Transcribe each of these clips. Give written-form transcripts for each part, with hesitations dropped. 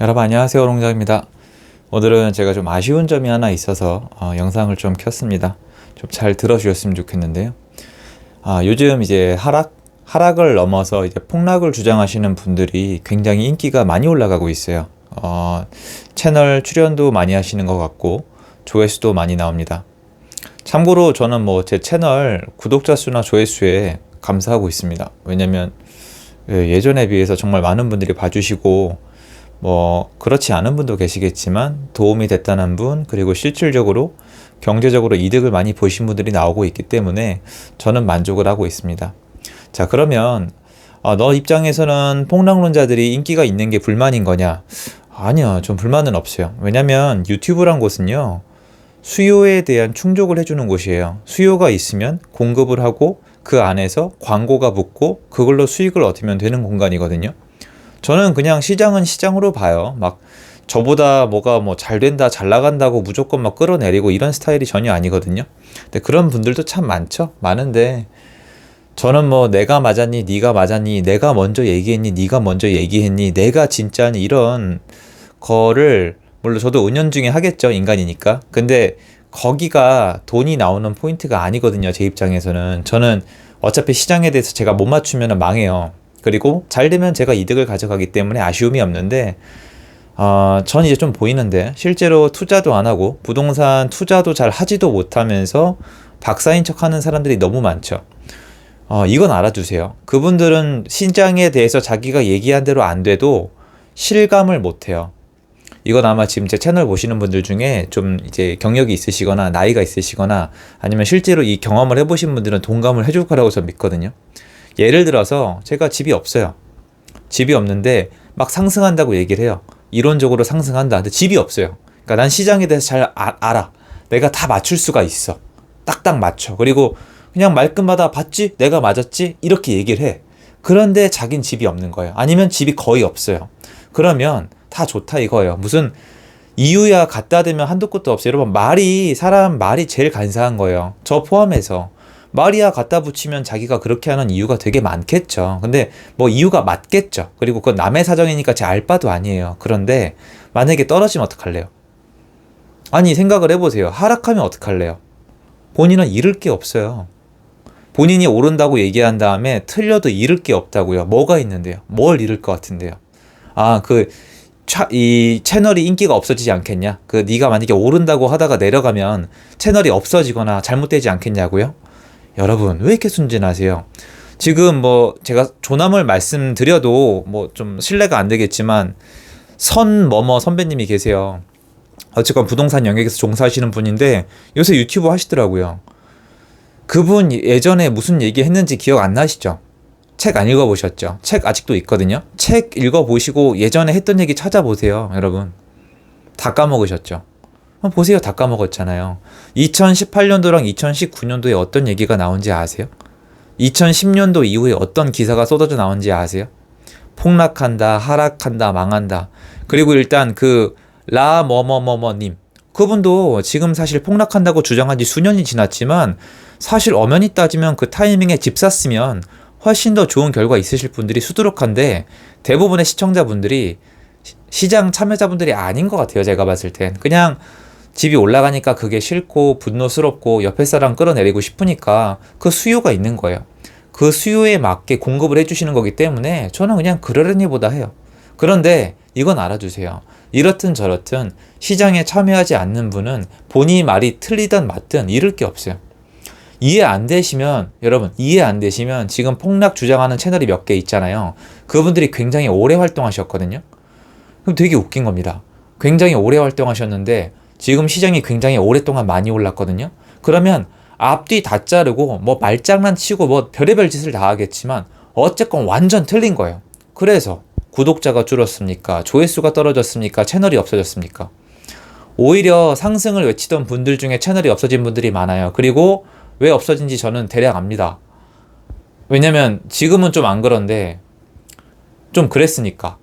여러분 안녕하세요, 롱장입니다. 오늘은 제가 좀 아쉬운 점이 하나 있어서 영상을 좀 켰습니다. 좀 잘 들어주셨으면 좋겠는데요. 요즘 이제 하락을 넘어서 이제 폭락을 주장하시는 분들이 굉장히 인기가 많이 올라가고 있어요. 채널 출연도 많이 하시는 것 같고 조회수도 많이 나옵니다. 참고로 저는 뭐 제 채널 구독자 수나 조회수에 감사하고 있습니다. 왜냐면 예전에 비해서 정말 많은 분들이 봐주시고 뭐 그렇지 않은 분도 계시겠지만 도움이 됐다는 분, 그리고 실질적으로 경제적으로 이득을 많이 보신 분들이 나오고 있기 때문에 저는 만족을 하고 있습니다. 자, 그러면 너 입장에서는 폭락론자들이 인기가 있는 게 불만인 거냐? 아니요, 좀 불만은 없어요. 왜냐면 유튜브란 곳은요, 수요에 대한 충족을 해주는 곳이에요. 수요가 있으면 공급을 하고 그 안에서 광고가 붙고 그걸로 수익을 얻으면 되는 공간이거든요. 저는 그냥 시장은 시장으로 봐요. 막 저보다 뭐가 뭐 잘 된다, 잘 나간다고 무조건 막 끌어내리고 이런 스타일이 전혀 아니거든요. 근데 그런 분들도 참 많죠. 많은데 저는 뭐 내가 맞았니, 네가 맞았니, 내가 먼저 얘기했니, 네가 먼저 얘기했니, 내가 진짜니, 이런 거를 물론 저도 은연중에 하겠죠. 인간이니까. 근데 거기가 돈이 나오는 포인트가 아니거든요. 제 입장에서는. 저는 어차피 시장에 대해서 제가 못 맞추면 망해요. 그리고 잘 되면 제가 이득을 가져가기 때문에 아쉬움이 없는데, 전 이제 좀 보이는데, 실제로 투자도 안 하고 부동산 투자도 잘 하지도 못하면서 박사인 척 하는 사람들이 너무 많죠. 이건 알아두세요. 그분들은 시장에 대해서 자기가 얘기한 대로 안 돼도 실감을 못 해요. 이건 아마 지금 제 채널 보시는 분들 중에 좀 이제 경력이 있으시거나 나이가 있으시거나 아니면 실제로 이 경험을 해보신 분들은 동감을 해줄 거라고 저는 믿거든요. 예를 들어서 제가 집이 없어요. 집이 없는데 막 상승한다고 얘기를 해요. 이론적으로 상승한다. 근데 집이 없어요. 그러니까 난 시장에 대해서 잘 알아. 내가 다 맞출 수가 있어. 딱딱 맞춰. 그리고 그냥 말끝마다 봤지? 내가 맞았지? 이렇게 얘기를 해. 그런데 자긴 집이 없는 거예요. 아니면 집이 거의 없어요. 그러면 다 좋다 이거예요. 무슨 이유야 갖다 대면 한도 끝도 없어요. 여러분, 사람 말이 제일 간사한 거예요. 저 포함해서. 말이야 갖다 붙이면 자기가 그렇게 하는 이유가 되게 많겠죠. 근데 뭐 이유가 맞겠죠. 그리고 그건 남의 사정이니까 제 알 바도 아니에요. 그런데 만약에 떨어지면 어떡할래요? 아니, 생각을 해보세요. 하락하면 어떡할래요? 본인은 잃을 게 없어요. 본인이 오른다고 얘기한 다음에 틀려도 잃을 게 없다고요. 뭐가 있는데요? 뭘 잃을 것 같은데요? 이 채널이 인기가 없어지지 않겠냐? 네가 만약에 오른다고 하다가 내려가면 채널이 없어지거나 잘못되지 않겠냐고요? 여러분, 왜 이렇게 순진하세요? 지금 뭐 제가 조남을 말씀드려도 뭐 좀 신뢰가 안 되겠지만 선머머 선배님이 계세요. 어쨌건 부동산 영역에서 종사하시는 분인데 요새 유튜브 하시더라고요. 그분 예전에 무슨 얘기 했는지 기억 안 나시죠? 책 안 읽어보셨죠? 책 아직도 있거든요. 책 읽어보시고 예전에 했던 얘기 찾아보세요. 여러분, 다 까먹으셨죠? 보세요. 다 까먹었잖아요. 2018년도랑 2019년도에 어떤 얘기가 나온지 아세요? 2010년도 이후에 어떤 기사가 쏟아져 나온지 아세요? 폭락한다, 하락한다, 망한다. 그리고 일단 라머머머머님, 그분도 지금 사실 폭락한다고 주장한 지 수년이 지났지만 사실 엄연히 따지면 그 타이밍에 집 샀으면 훨씬 더 좋은 결과 있으실 분들이 수두룩한데 대부분의 시청자분들이 시장 참여자분들이 아닌 것 같아요. 제가 봤을 땐 그냥 집이 올라가니까 그게 싫고 분노스럽고 옆에 사람 끌어내리고 싶으니까 그 수요가 있는 거예요. 그 수요에 맞게 공급을 해주시는 거기 때문에 저는 그냥 그러려니 보다 해요. 그런데 이건 알아주세요. 이렇든 저렇든 시장에 참여하지 않는 분은 본인이 말이 틀리든 맞든 잃을 게 없어요. 여러분, 이해 안 되시면 지금 폭락 주장하는 채널이 몇 개 있잖아요. 그분들이 굉장히 오래 활동하셨거든요. 그럼 되게 웃긴 겁니다. 굉장히 오래 활동하셨는데 지금 시장이 굉장히 오랫동안 많이 올랐거든요. 그러면 앞뒤 다 자르고 뭐 말장난 치고 뭐 별의별 짓을 다 하겠지만 어쨌건 완전 틀린 거예요. 그래서 구독자가 줄었습니까? 조회수가 떨어졌습니까? 채널이 없어졌습니까? 오히려 상승을 외치던 분들 중에 채널이 없어진 분들이 많아요. 그리고 왜 없어진지 저는 대략 압니다. 왜냐면 지금은 좀 안 그런데 좀 그랬으니까.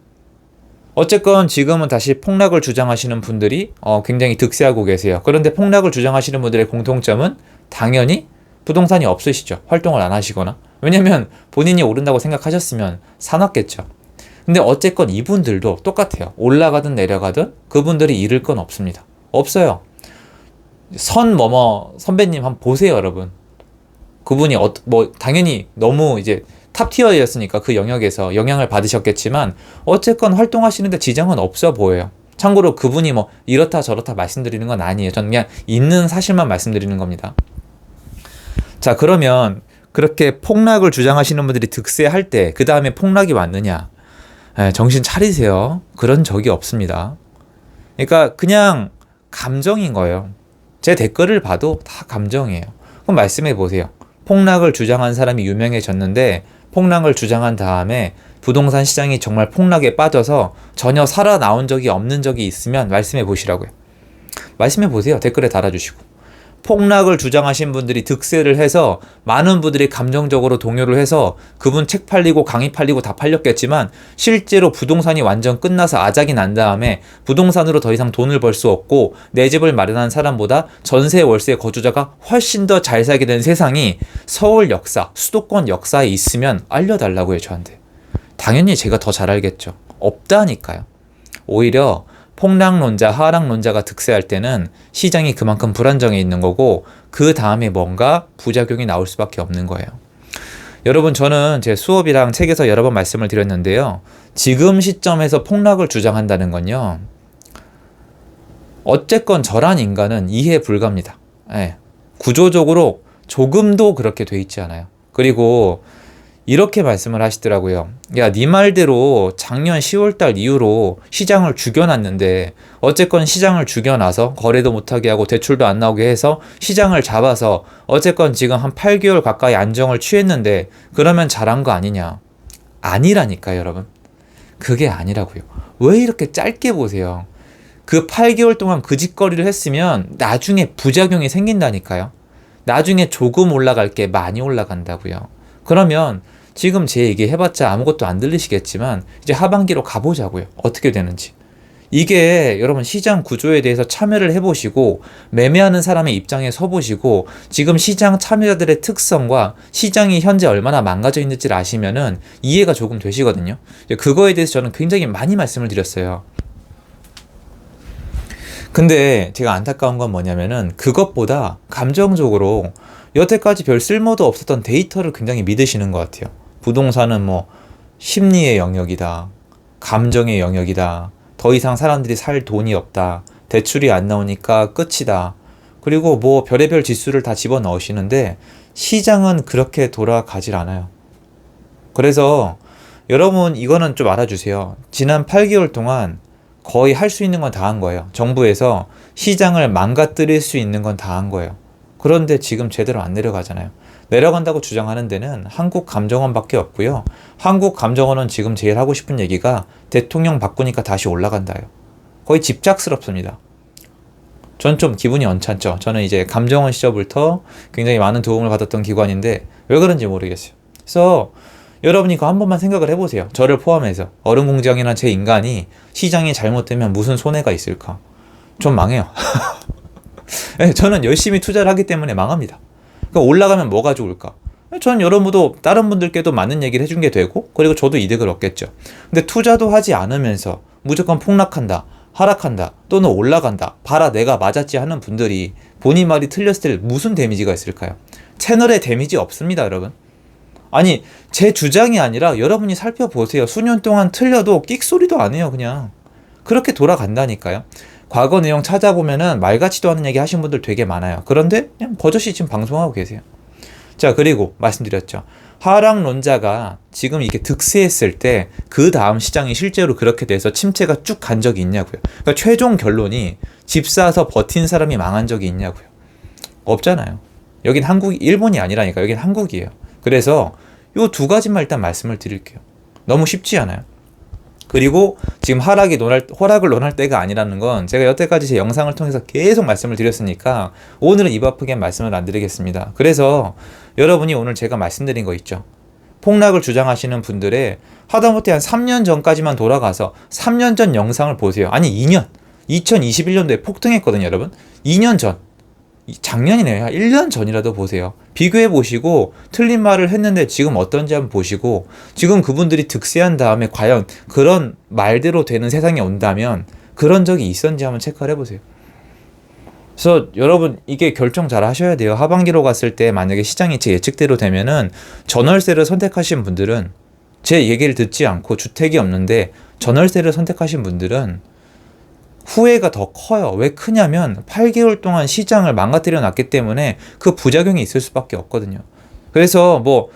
어쨌건 지금은 다시 폭락을 주장하시는 분들이 굉장히 득세하고 계세요. 그런데 폭락을 주장하시는 분들의 공통점은 당연히 부동산이 없으시죠. 활동을 안 하시거나. 왜냐면 본인이 오른다고 생각하셨으면 사놨겠죠. 근데 어쨌건 이분들도 똑같아요. 올라가든 내려가든 그분들이 잃을 건 없습니다. 없어요. 선배님 한번 보세요, 여러분. 그분이 당연히 너무 이제 탑티어였으니까 그 영역에서 영향을 받으셨겠지만 어쨌건 활동하시는데 지장은 없어 보여요. 참고로 그분이 이렇다 저렇다 말씀드리는 건 아니에요. 저는 그냥 있는 사실만 말씀드리는 겁니다. 자, 그러면 그렇게 폭락을 주장하시는 분들이 득세할 때 그 다음에 폭락이 왔느냐? 정신 차리세요. 그런 적이 없습니다. 그러니까 그냥 감정인 거예요. 제 댓글을 봐도 다 감정이에요. 그럼 말씀해 보세요. 폭락을 주장한 사람이 유명해졌는데 폭락을 주장한 다음에 부동산 시장이 정말 폭락에 빠져서 전혀 살아나온 적이 없는 적이 있으면 말씀해 보시라고요. 말씀해 보세요. 댓글에 달아주시고. 폭락을 주장하신 분들이 득세를 해서 많은 분들이 감정적으로 동요를 해서 그분 책 팔리고 강의 팔리고 다 팔렸겠지만 실제로 부동산이 완전 끝나서 아작이 난 다음에 부동산으로 더 이상 돈을 벌 수 없고 내 집을 마련한 사람보다 전세 월세 거주자가 훨씬 더 잘 살게 된 세상이 서울 역사, 수도권 역사에 있으면 알려달라고요, 저한테. 당연히 제가 더 잘 알겠죠. 없다니까요. 오히려 폭락론자, 하락론자가 득세할 때는 시장이 그만큼 불안정해 있는 거고 그 다음에 뭔가 부작용이 나올 수밖에 없는 거예요. 여러분, 저는 제 수업이랑 책에서 여러 번 말씀을 드렸는데요. 지금 시점에서 폭락을 주장한다는 건요. 어쨌건 저란 인간은 이해 불가입니다. 구조적으로 조금도 그렇게 돼 있지 않아요. 그리고 이렇게 말씀을 하시더라고요. 야, 네 말대로 작년 10월달 이후로 시장을 죽여놨는데 어쨌건 시장을 죽여놔서 거래도 못하게 하고 대출도 안 나오게 해서 시장을 잡아서 어쨌건 지금 한 8개월 가까이 안정을 취했는데 그러면 잘한 거 아니냐. 아니라니까요, 여러분. 그게 아니라고요. 왜 이렇게 짧게 보세요. 그 8개월 동안 그 짓거리를 했으면 나중에 부작용이 생긴다니까요. 나중에 조금 올라갈 게 많이 올라간다고요. 그러면 지금 제 얘기 해봤자 아무것도 안 들리시겠지만 이제 하반기로 가보자고요. 어떻게 되는지. 이게 여러분 시장 구조에 대해서 참여를 해보시고 매매하는 사람의 입장에 서보시고 지금 시장 참여자들의 특성과 시장이 현재 얼마나 망가져 있는지를 아시면은 이해가 조금 되시거든요. 그거에 대해서 저는 굉장히 많이 말씀을 드렸어요. 근데 제가 안타까운 건 뭐냐면은 그것보다 감정적으로 여태까지 별 쓸모도 없었던 데이터를 굉장히 믿으시는 것 같아요. 부동산은 심리의 영역이다. 감정의 영역이다. 더 이상 사람들이 살 돈이 없다. 대출이 안 나오니까 끝이다. 그리고 별의별 지수를 다 집어넣으시는데 시장은 그렇게 돌아가질 않아요. 그래서 여러분 이거는 좀 알아주세요. 지난 8개월 동안 거의 할 수 있는 건 다 한 거예요. 정부에서 시장을 망가뜨릴 수 있는 건 다 한 거예요. 그런데 지금 제대로 안 내려가잖아요. 내려간다고 주장하는 데는 한국감정원밖에 없고요. 한국감정원은 지금 제일 하고 싶은 얘기가 대통령 바꾸니까 다시 올라간다요. 거의 집착스럽습니다. 전 좀 기분이 언짢죠. 저는 이제 감정원 시절부터 굉장히 많은 도움을 받았던 기관인데 왜 그런지 모르겠어요. 그래서 여러분이 그거 한 번만 생각을 해보세요. 저를 포함해서 얼음공장이나 제 인간이 시장이 잘못되면 무슨 손해가 있을까? 좀 망해요. 네, 저는 열심히 투자를 하기 때문에 망합니다. 그러니까 올라가면 뭐가 좋을까? 저는 여러분도 다른 분들께도 많은 얘기를 해준 게 되고 그리고 저도 이득을 얻겠죠. 근데 투자도 하지 않으면서 무조건 폭락한다, 하락한다, 또는 올라간다, 봐라 내가 맞았지 하는 분들이 본인 말이 틀렸을 때 무슨 데미지가 있을까요? 채널에 데미지 없습니다, 여러분. 아니 제 주장이 아니라 여러분이 살펴보세요. 수년 동안 틀려도 끽소리도 안 해요. 그냥 그렇게 돌아간다니까요. 과거 내용 찾아보면은 말 같지도 않은 얘기 하신 분들 되게 많아요. 그런데 그냥 버젓이 지금 방송하고 계세요. 자, 그리고 말씀드렸죠. 하락론자가 지금 이게 득세했을 때 그 다음 시장이 실제로 그렇게 돼서 침체가 쭉 간 적이 있냐고요. 그러니까 최종 결론이 집 사서 버틴 사람이 망한 적이 있냐고요. 없잖아요. 여긴 일본이 아니라니까. 여긴 한국이에요. 그래서 요 두 가지만 일단 말씀을 드릴게요. 너무 쉽지 않아요. 그리고 지금 허락을 논할 때가 아니라는 건 제가 여태까지 제 영상을 통해서 계속 말씀을 드렸으니까 오늘은 입 아프게 말씀을 안 드리겠습니다. 그래서 여러분이 오늘 제가 말씀드린 거 있죠. 폭락을 주장하시는 분들의 하다못해 한 3년 전까지만 돌아가서 3년 전 영상을 보세요. 아니 2년. 2021년도에 폭등했거든요, 여러분. 2년 전. 작년이네요. 1년 전이라도 보세요. 비교해 보시고 틀린 말을 했는데 지금 어떤지 한번 보시고 지금 그분들이 득세한 다음에 과연 그런 말대로 되는 세상이 온다면 그런 적이 있었는지 한번 체크를 해보세요. 그래서 여러분 이게 결정 잘 하셔야 돼요. 하반기로 갔을 때 만약에 시장이 제 예측대로 되면은 전월세를 선택하신 분들은 제 얘기를 듣지 않고 주택이 없는데 전월세를 선택하신 분들은 후회가 더 커요. 왜 크냐면 8개월 동안 시장을 망가뜨려 놨기 때문에 그 부작용이 있을 수밖에 없거든요. 그래서 뭐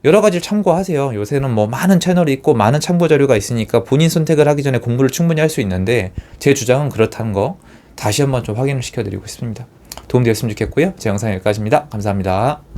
여러 가지를 참고하세요. 요새는 뭐 많은 채널이 있고 많은 참고 자료가 있으니까 본인 선택을 하기 전에 공부를 충분히 할 수 있는데 제 주장은 그렇다는 거 다시 한번 좀 확인을 시켜드리고 싶습니다. 도움되었으면 좋겠고요. 제 영상 여기까지입니다. 감사합니다.